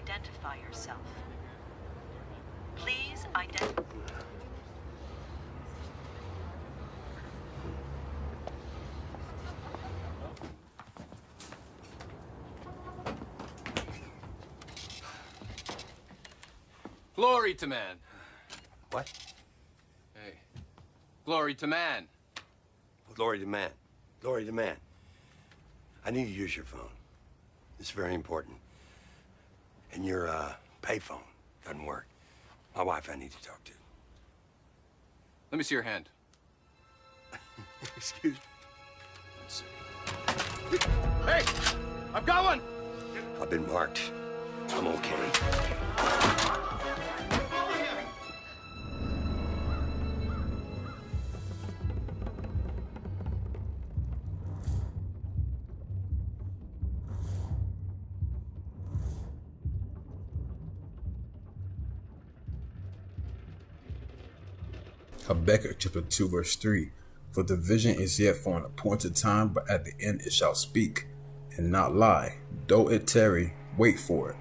identify yourself. Please identify. Glory to man. What? Hey. Glory to man. Glory to man. Glory to man. I need to use your phone. It's very important. And your payphone doesn't work. My wife I need to talk to. Let me see your hand. Excuse me. Hey! I've got one! I've been marked. I'm okay. Habakkuk chapter 2 verse 3. For the vision is yet for an appointed time, but at the end it shall speak, and not lie. Though it tarry, wait for it,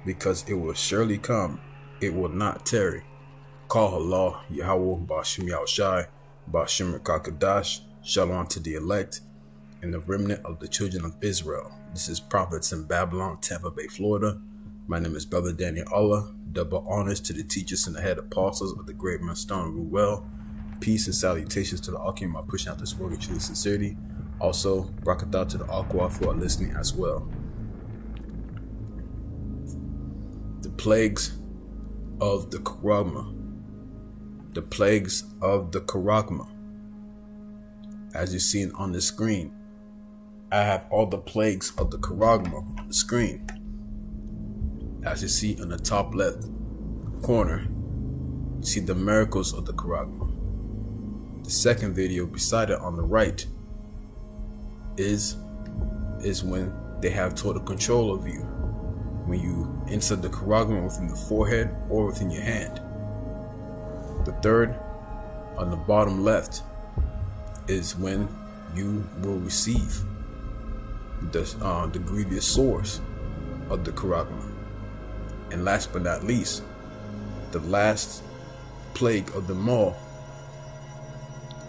because it will surely come, it will not tarry. Call Allah, Yahweh, Ba'ashim Yahushai, Ba'ashim Kakadash, Shalom to the elect, and the remnant of the children of Israel. This is Prophets in Babylon, Tampa Bay, Florida. My name is Brother Daniel Allah. Double honors to the teachers and the head apostles of the great man Stone Ruel. Peace and salutations to the Akim by pushing out this word with true sincerity. Also, Brakatah to the Aqua who are listening as well. The plagues of the CHARAGMA. The plagues of the CHARAGMA. As you've seen on the screen, I have all the plagues of the CHARAGMA on the screen. As you see in the top left corner, you see the miracles of the CHARAGMA. The second video beside it on the right is when they have total control of you. When you insert the CHARAGMA within the forehead or within your hand. The third, on the bottom left, is when you will receive the grievous source of the CHARAGMA. And last but not least, the last plague of them all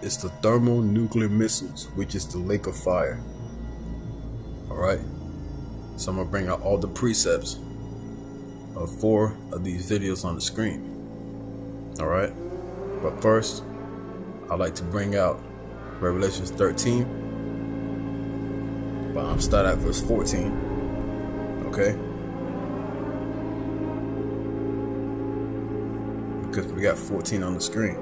is the thermonuclear missiles, which is the lake of fire. Alright, so I'm going to bring out all the precepts of 4 of these videos on the screen. Alright, but first, I'd like to bring out Revelation 13, but I'm starting at verse 14. Okay? Because we got 14 on the screen.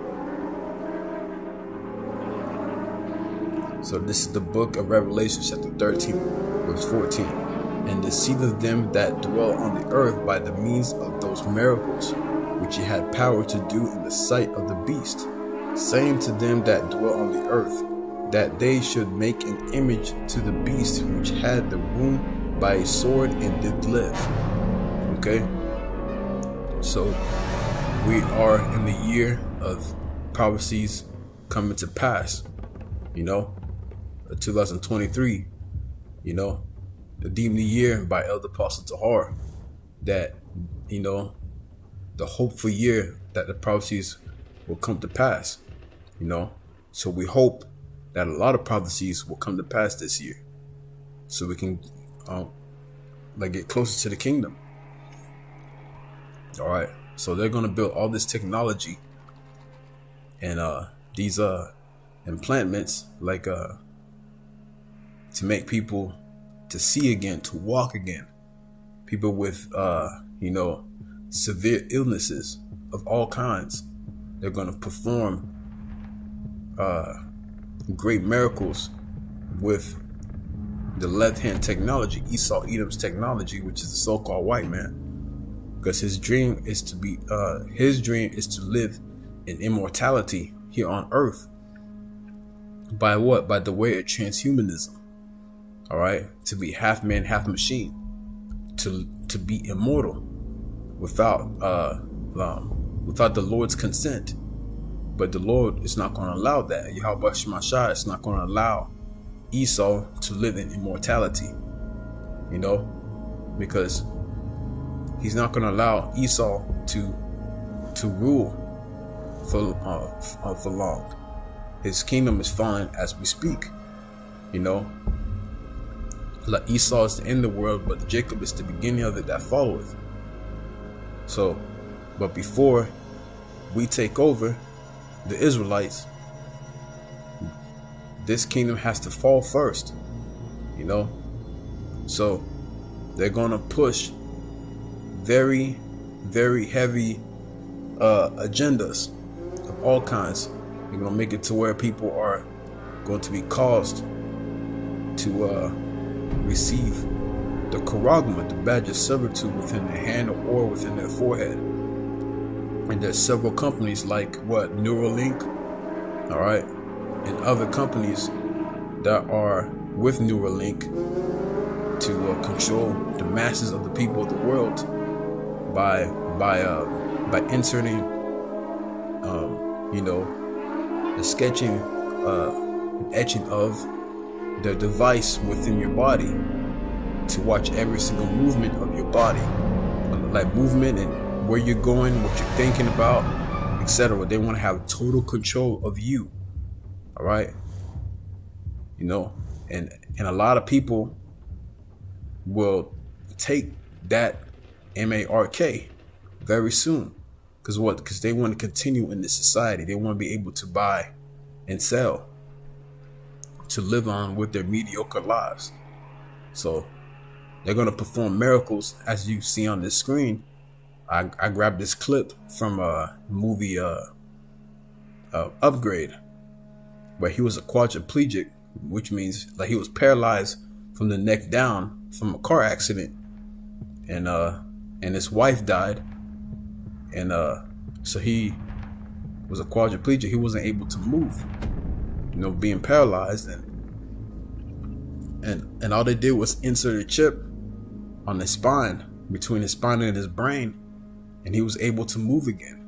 So this is the book of Revelation chapter 13 verse 14. And the seed of them that dwell on the earth by the means of those miracles which he had power to do in the sight of the beast, saying to them that dwell on the earth that they should make an image to the beast which had the wound by a sword and did live. Okay, so we are in the year of prophecies coming to pass, 2023, deemed the year by Elder Apostle Tahar that, the hopeful year that the prophecies will come to pass, So we hope that a lot of prophecies will come to pass this year so we can get closer to the kingdom. All right. So they're going to build all this technology and these implantments to make people to see again, to walk again. People with, severe illnesses of all kinds. They're going to perform great miracles with the left-hand technology, Esau Edom's technology, which is the so-called white man. Because his dream is to live in immortality here on earth. By what? By the way of transhumanism. All right, to be half man, half machine, to be immortal without the Lord's consent. But the Lord is not going to allow that. Yahweh Shemashah is not going to allow Esau to live in immortality. Because he's not going to allow Esau to rule for long. His kingdom is falling as we speak. You know, like Esau is the end of the world, but Jacob is the beginning of it that followeth. So, but before we take over, the Israelites, this kingdom has to fall first. You know, so they're gonna push very, very heavy agendas of all kinds. They're gonna make it to where people are going to be caused to receive the CHARAGMA, the badge of servitude, within their hand or within their forehead. And there's several companies like Neuralink, all right, and other companies that are with Neuralink to control the masses of the people of the world by inserting, you know, the sketching and etching of the device within your body to watch every single movement of your body, like movement and where you're going, what you're thinking about, etc. They want to have total control of you. All right, you know, and a lot of people will take that MARK very soon. Because what? Because they want to continue in this society. They want to be able to buy and sell, to live on with their mediocre lives. So they're going to perform miracles, as you see on this screen. I grabbed this clip from a movie Upgrade, where he was a quadriplegic, which means like he was paralyzed from the neck down from a car accident, and his wife died, and so he was a quadriplegic. He wasn't able to move, you know, being paralyzed, and all they did was insert a chip on his spine, between his spine and his brain, and he was able to move again.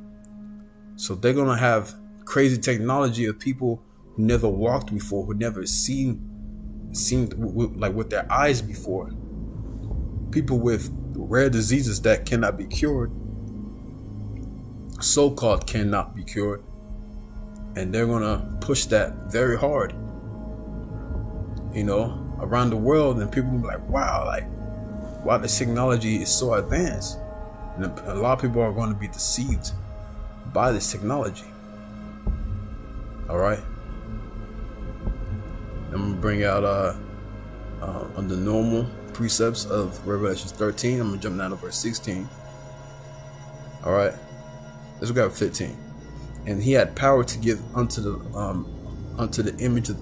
So they're gonna have crazy technology of people who never walked before, who never seen like with their eyes before. People with rare diseases that cannot be cured, so-called cannot be cured, and they're gonna push that very hard, you know, around the world, and people will be like, wow, this technology is so advanced, and a lot of people are going to be deceived by this technology. All right, I'm gonna bring out on the normal precepts of Revelation 13. I'm gonna jump down to verse 16. All right, let's go at 15. And he had power to give unto the image of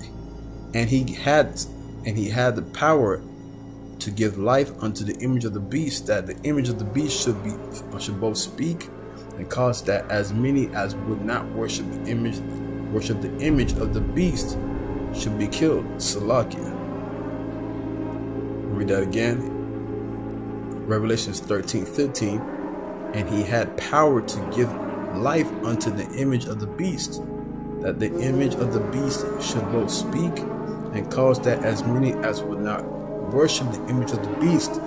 and he had the power to give life unto the image of the beast, that the image of the beast should both speak and cause that as many as would not worship the image of the beast should be killed. Salakia. Read that again. Revelations 13:15. And he had power to give life unto the image of the beast, that the image of the beast should both speak and cause that as many as would not worship the image of the beast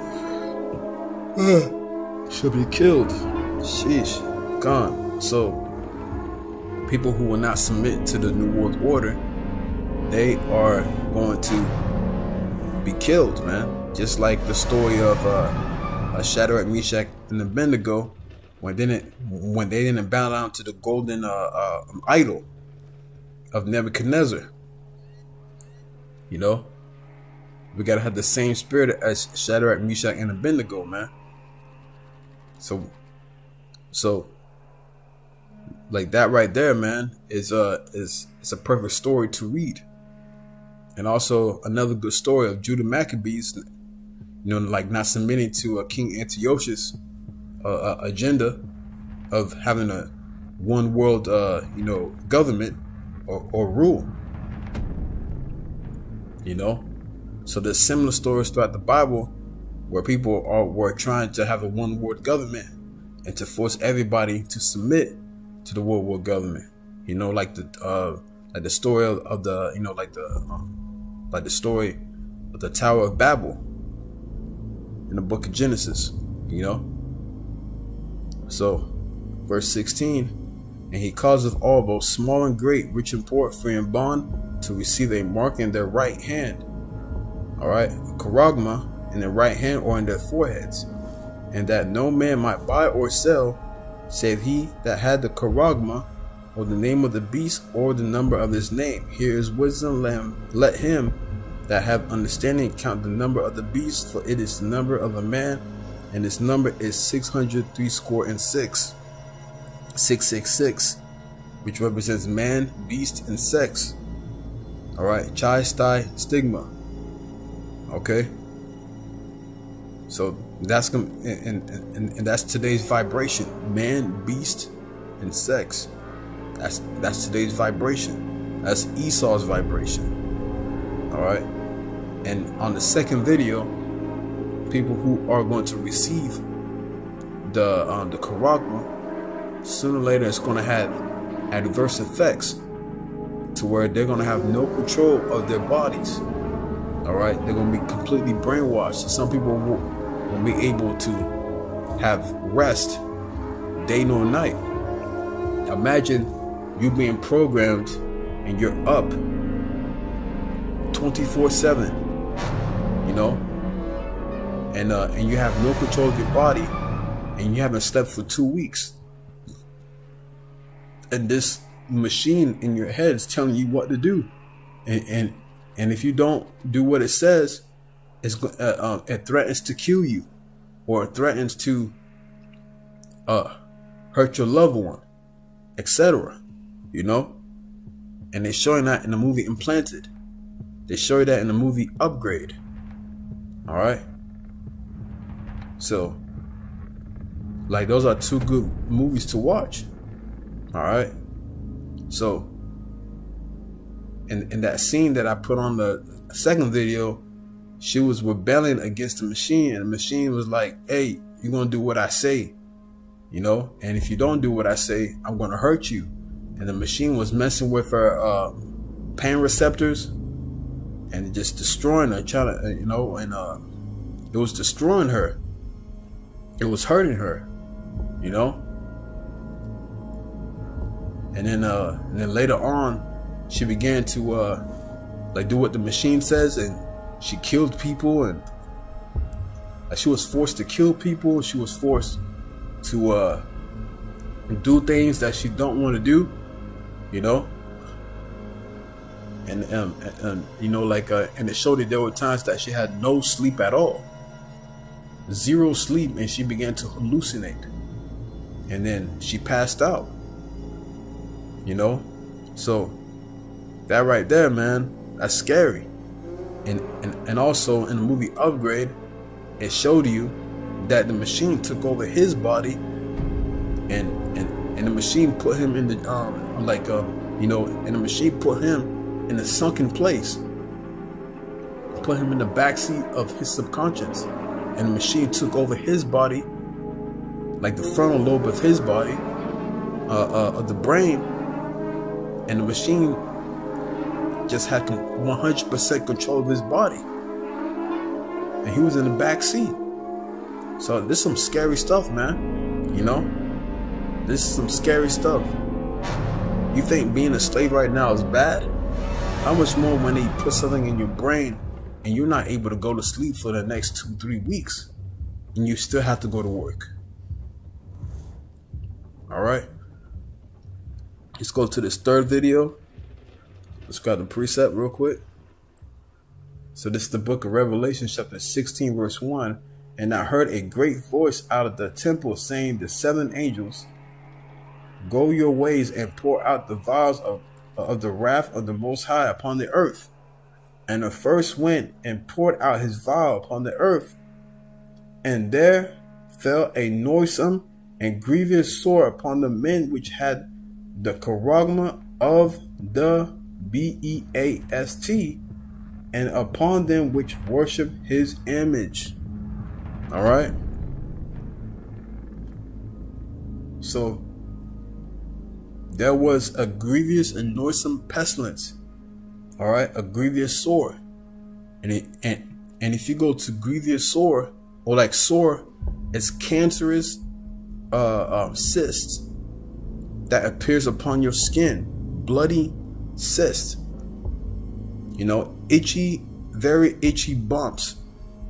should be killed. Sheesh. Gone. So people who will not submit to the New World Order, they are going to be killed, man. Just like the story of Shadrach, Meshach, and Abednego, when they didn't bow down to the golden idol of Nebuchadnezzar. You know, we gotta have the same spirit as Shadrach, Meshach, and Abednego, man. So like that right there, man, is a perfect story to read. And also another good story of Judah Maccabees, you know, like not submitting to King Antiochus' agenda of having a one world, you know, government or rule. You know, so there's similar stories throughout the Bible where people were trying to have a one world government and to force everybody to submit to the world government. You know, like the story of the, you know, like the story of the Tower of Babel in the book of Genesis. You know, So, verse 16, and he causeth all, both small and great, rich and poor, free and bond, to receive a mark in their right hand. All right, CHARAGMA, in their right hand or in their foreheads, and that no man might buy or sell, save he that had the CHARAGMA, or the name of the beast, or the number of his name. Here is wisdom. Let him that have understanding count the number of the beast, for it is the number of a man, and its number is 666, 666, which represents man, beast, and sex. All right, chi, sty, stigma. Okay, so that's gonna and that's today's vibration: man, beast, and sex. That's today's vibration. That's Esau's vibration. All right, and on the second video, people who are going to receive the CHARAGMA, sooner or later it's going to have adverse effects to where they're going to have no control of their bodies. All right, they're going to be completely brainwashed. Some people will be able to have rest day nor night. Imagine you being programmed and you're up 24/7, you know, and you have no control of your body, and you haven't slept for 2 weeks, and this machine in your head is telling you what to do, and if you don't do what it says, it threatens to kill you, or it threatens to hurt your loved one, etc. You know, and they're showing that in the movie Implanted. They show you that in the movie Upgrade. All right. So, like, those are two good movies to watch. All right. So, in that scene that I put on the second video, she was rebelling against the machine, and the machine was like, "Hey, you're gonna do what I say, you know, and if you don't do what I say, I'm gonna hurt you." And the machine was messing with her pain receptors and just destroying her, trying to, you know, and it was destroying her. It was hurting her, you know. And then later on, she began to like do what the machine says, and she killed people, and she was forced to kill people. She was forced to do things that she don't want to do, you know. And you know, like and it showed that there were times that she had no sleep at all, 0 sleep, and she began to hallucinate, and then she passed out, you know. So that right there, man, that's scary. And also in the movie Upgrade, it showed you that the machine took over his body, and the machine put him in the you know, and the machine put him in a sunken place, put him in the backseat of his subconscious, and the machine took over his body, like the frontal lobe of his body, of the brain, and the machine just had 100% control of his body, and he was in the back seat. So this is some scary stuff, man. You know, this is some scary stuff. You think being a slave right now is bad? How much more when they put something in your brain and you're not able to go to sleep for the next 2-3 weeks, and you still have to go to work? All right, let's go to this third video. Let's grab the preset real quick. So this is the book of Revelation, chapter 16, verse 1. And I heard a great voice out of the temple saying to 7 angels, "Go your ways and pour out the vials of the wrath of the Most High upon the earth." And the first went and poured out his vial upon the earth, and there fell a noisome and grievous sore upon the men which had the CHARAGMA of the BEAST, and upon them which worship his image. All right. So there was a grievous and noisome pestilence. All right, a grievous sore, and if you go to grievous sore, or like sore, it's cancerous cyst that appears upon your skin, bloody cyst, you know, itchy, very itchy bumps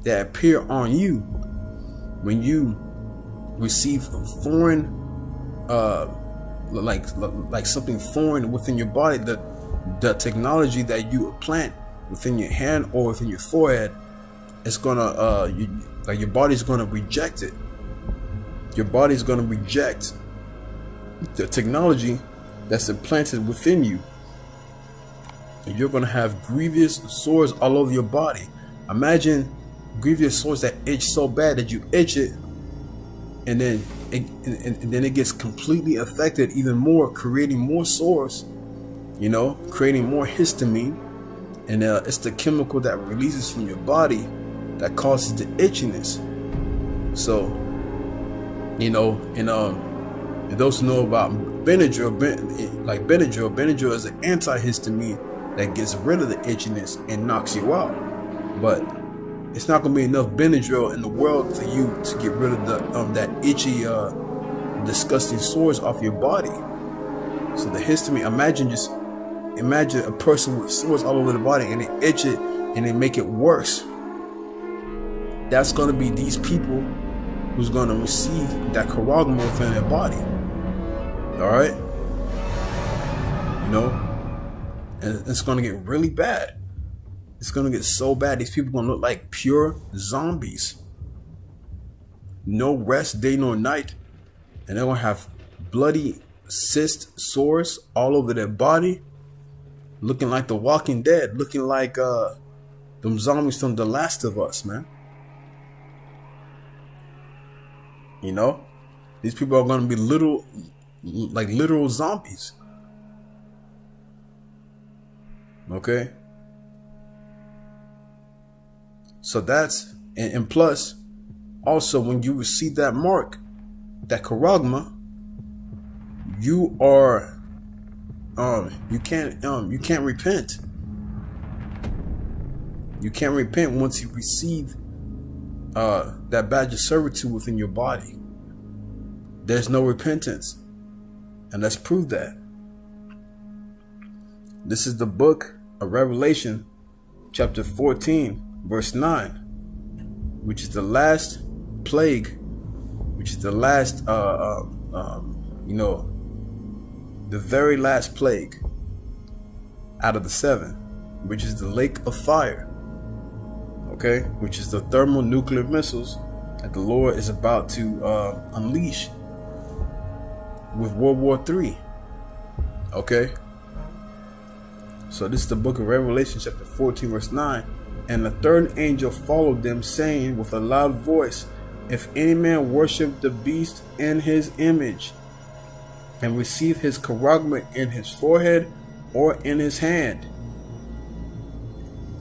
that appear on you when you receive foreign, like something foreign within your body. The technology that you implant within your hand or within your forehead, it's gonna your body's gonna reject it. Your body's gonna reject the technology that's implanted within you, and you're gonna have grievous sores all over your body. Imagine grievous sores that itch so bad that you itch it, and then it gets completely affected even more, creating more sores, you know, creating more histamine, and it's the chemical that releases from your body that causes the itchiness. So, you know, and those who know about Benadryl, Benadryl is an antihistamine that gets rid of the itchiness and knocks you out. But it's not going to be enough Benadryl in the world for you to get rid of the that itchy, disgusting sores off your body. So the histamine, imagine a person with sores all over the body and they itch it and they make it worse. That's going to be these people who's going to receive that charagma within their body. All right, you know, and it's going to get really bad. It's going to get so bad. These people are going to look like pure zombies. No rest day nor night. And they're going to have bloody cyst sores all over their body. Looking like the Walking Dead. Looking like them zombies from The Last of Us, man. You know? These people are going to be literal zombies. Okay? So that's, and plus, also when you receive that mark, that charagma, you are, you can't repent. You can't repent once you receive that badge of servitude within your body. There's no repentance. And let's prove that. This is the book of Revelation, chapter 14. Verse 9, which is the last plague, which is the last, you know, the very last plague out of the 7, which is the lake of fire, okay, which is the thermonuclear missiles that the Lord is about to unleash with World War III, okay. So this is the book of Revelation, chapter 14, verse 9. And the third angel followed them, saying with a loud voice, if any man worship the beast in his image, and receive his charagma in his forehead or in his hand,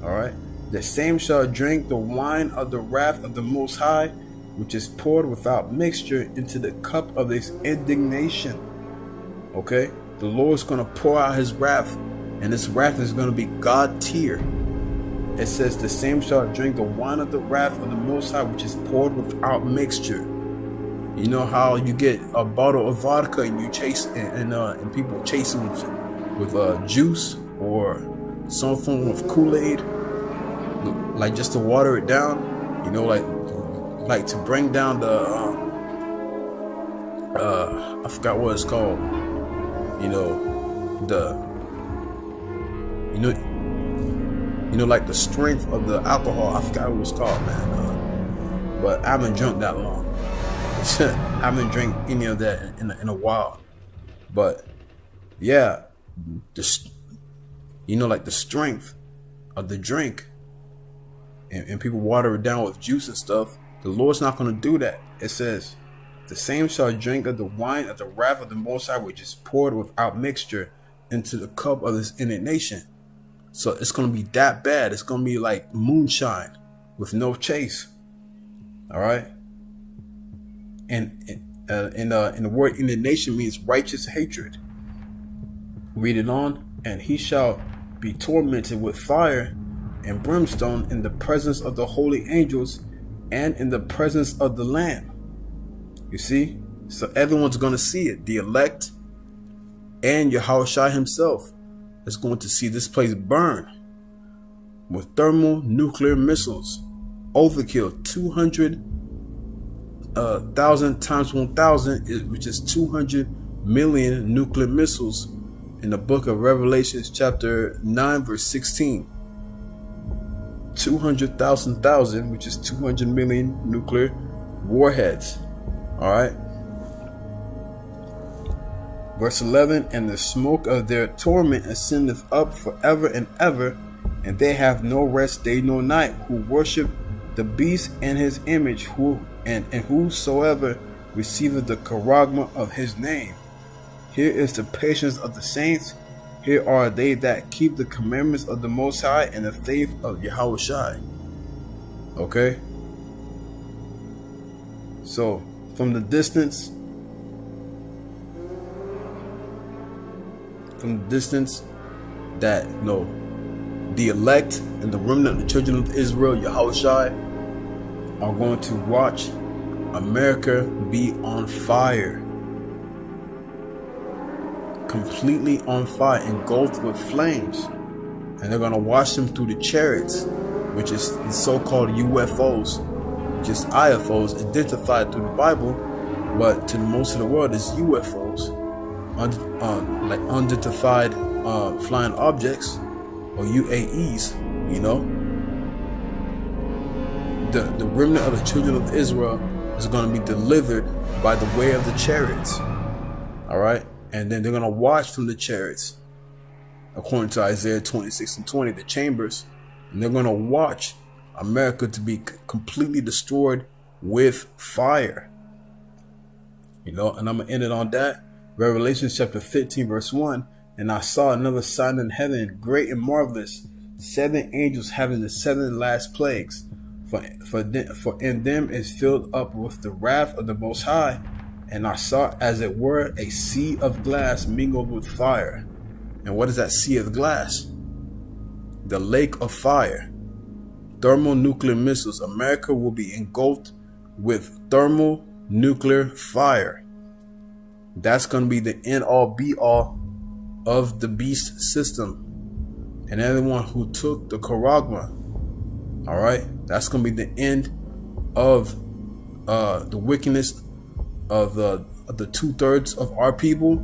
all right, the same shall drink the wine of the wrath of the Most High, which is poured without mixture into the cup of his indignation. Okay, the Lord's going to pour out his wrath, and this wrath is going to be God tier. It says the same shall drink the wine of the wrath of the Most High, which is poured without mixture. You know how you get a bottle of vodka and you chase and people chase it with juice or some form of Kool-Aid, like just to water it down. You know, like to bring down the I forgot what it's called. You know, like the strength of the alcohol. I forgot what it was called, man. But I haven't drunk that long. I haven't drank any of that in a while. But yeah, like the strength of the drink, and people water it down with juice and stuff. The Lord's not going to do that. It says, the same shall drink of the wine of the wrath of the Most High, which is poured without mixture into the cup of his indignation. So it's going to be that bad. It's going to be like moonshine with no chase. All right. And the word indignation means righteous hatred. Read it on. And he shall be tormented with fire and brimstone in the presence of the holy angels and in the presence of the Lamb. You see, So everyone's going to see it. The elect and Yahushua himself is going to see this place burn with thermonuclear missiles. Overkill, 200,000 times 1,000, which is 200 million nuclear missiles in the book of Revelations chapter 9 verse 16. 200,000, which is 200 million nuclear warheads. All right. Verse 11, and the smoke of their torment ascendeth up forever and ever, and they have no rest day nor night, who worship the beast and his image, and whosoever receiveth the charagma of his name. Here is the patience of the saints. Here are they that keep the commandments of the Most High and the faith of Yahushua. Okay? So, from the distance, that, the elect and the remnant of the children of Israel, Yahushua, are going to watch America be on fire. Completely on fire, engulfed with flames. And they're going to watch them through the chariots, which is the so-called UFOs, which is IFOs, identified through the Bible, but to most of the world is UFOs, like unidentified flying objects, or UAEs. The remnant of the children of Israel is going to be delivered by the way of the chariots. All right. And then they're going to watch from the chariots, according to Isaiah 26:20, the chambers. And they're going to watch America to be completely destroyed with fire. And I'm going to end it on that. Revelation chapter 15, verse 1. And I saw another sign in heaven, great and marvelous, 7 angels having the 7 last plagues. For in them is filled up with the wrath of the Most High. And I saw, as it were, a sea of glass mingled with fire. And what is that sea of glass? The lake of fire. Thermonuclear missiles. America will be engulfed with thermonuclear fire. That's going to be the end-all, be-all of the beast system. And everyone who took the charagma. All right? That's going to be the end of the wickedness of the 2/3 of our people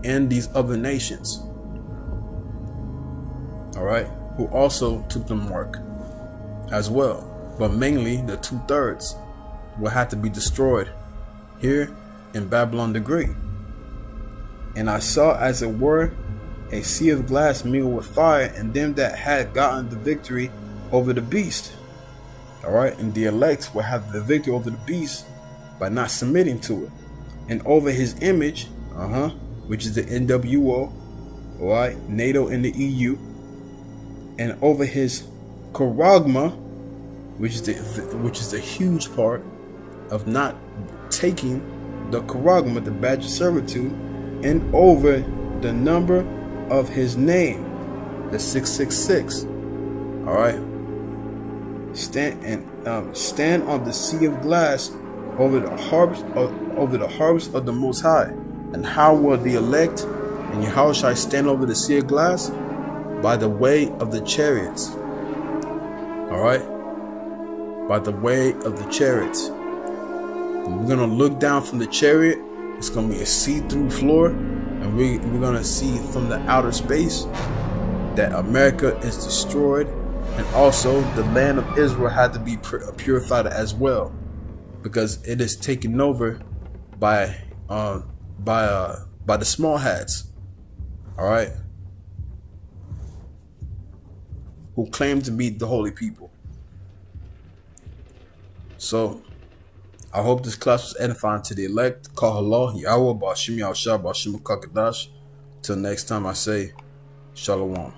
and these other nations, all right, who also took the mark as well. But mainly the 2/3 will have to be destroyed here in Babylon the Great. And I saw, as it were, a sea of glass mingled with fire, and them that had gotten the victory over the beast. All right, and the elect will have the victory over the beast by not submitting to it, and over his image, which is the NWO, all right, NATO and the EU, and over his charagma, which is the huge part of not taking the charagma, the badge of servitude, and over the number of his name, the 666. All right, stand on the sea of glass over the harvest of the Most High. And how will the elect and Yahushua stand over the sea of glass? By the way of the chariots. All right, by the way of the chariots. And we're gonna look down from the chariot. It's gonna be a see-through floor, and we're gonna see from the outer space that America is destroyed, and also the land of Israel had to be purified as well, because it is taken over by the small hats, all right, who claim to be the holy people. So I hope this class was edifying to the elect. Kahala, Yahweh, Bashim Yahushua, Bashim Kakadash. Till next time, I say Shalom.